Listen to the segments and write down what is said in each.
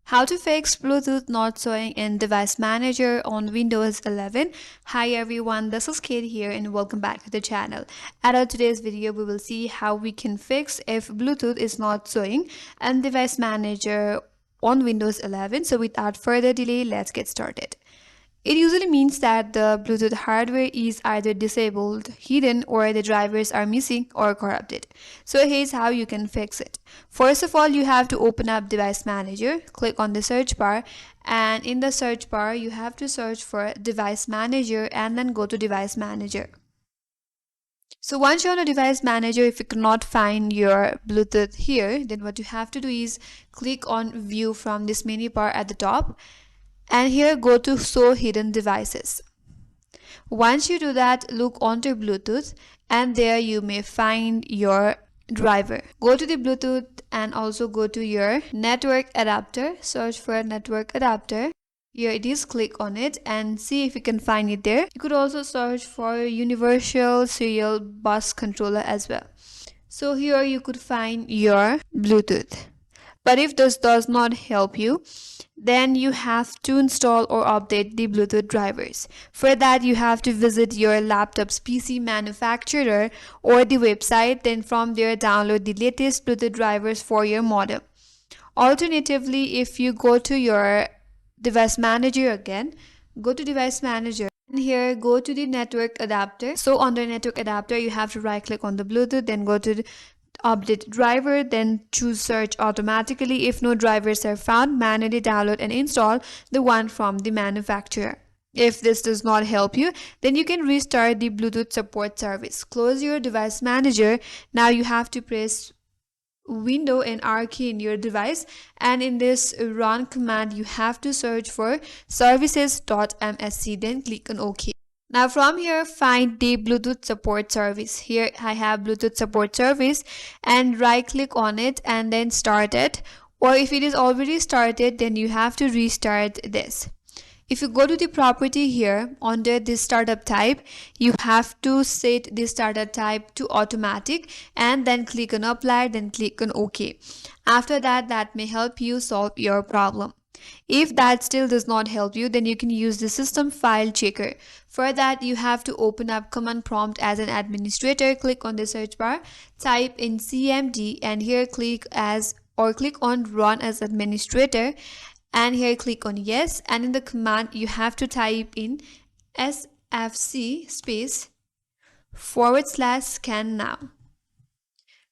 How to fix Bluetooth not showing in Device Manager on Windows 11. Hi everyone, this is Kate here and welcome back to the channel. At today's video, we will see how we can fix if Bluetooth is not showing in Device Manager on Windows 11. So without further delay, let's get started. It usually means that the Bluetooth hardware is either disabled, hidden, or the drivers are missing or corrupted. So here's how you can fix it. First of all, you have to open up Device Manager, click on the search bar, and in the search bar, you have to search for Device Manager and then go to Device Manager. So once you're on a Device Manager, if you cannot find your Bluetooth here, then what you have to do is click on View from this menu bar at the top. And here go to show hidden devices. Once you do that, look onto Bluetooth and there you may find your driver. Go to the Bluetooth and also go to your network adapter. Search for network adapter. Here it is, click on it and see if you can find it there. You could also search for universal serial bus controller as well. So here you could find your Bluetooth. But if this does not help you, then you have to install or update the Bluetooth drivers. For that, you have to visit your laptop's PC manufacturer or the website. Then from there, download the latest Bluetooth drivers for your modem. Alternatively, if you go to your Device Manager again, go to Device Manager. And here go to the network adapter. So under network adapter, you have to right click on the Bluetooth, then go to the update driver, then choose search automatically. If no drivers are found, manually download and install the one from the manufacturer. If this does not help you, then you can restart the Bluetooth support service. Close your Device Manager. Now you have to press Window and R key in your device, and in this run command you have to search for services.msc, then click on OK. Now from here, find the Bluetooth support service. Here I have Bluetooth support service and right click on it and then start it. Or if it is already started, then you have to restart this. If you go to the property here under this startup type, you have to set the startup type to automatic and then click on apply, then click on OK. After that, that may help you solve your problem. If that still does not help you, then you can use the system file checker. For that, you have to open up command prompt as an administrator. Click on the search bar, type in cmd, and here click on run as administrator, and here click on yes, and in the command you have to type in sfc space /scan now.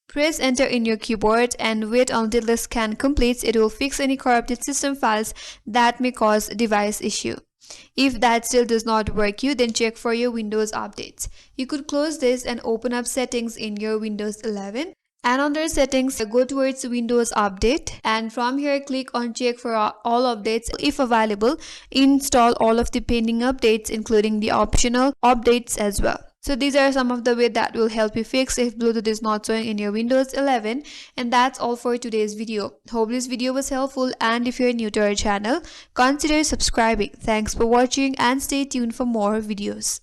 Press enter in your keyboard and wait until the scan completes. It will fix any corrupted system files that may cause device issue. If that still does not work you, then check for your Windows updates. You could close this and open up settings in your Windows 11. And under settings, go towards Windows Update, and from here click on check for all updates. If available, install all of the pending updates including the optional updates as well. So these are some of the ways that will help you fix if Bluetooth is not showing in your Windows 11. And that's all for today's video. Hope this video was helpful, and if you're new to our channel, consider subscribing. Thanks for watching and stay tuned for more videos.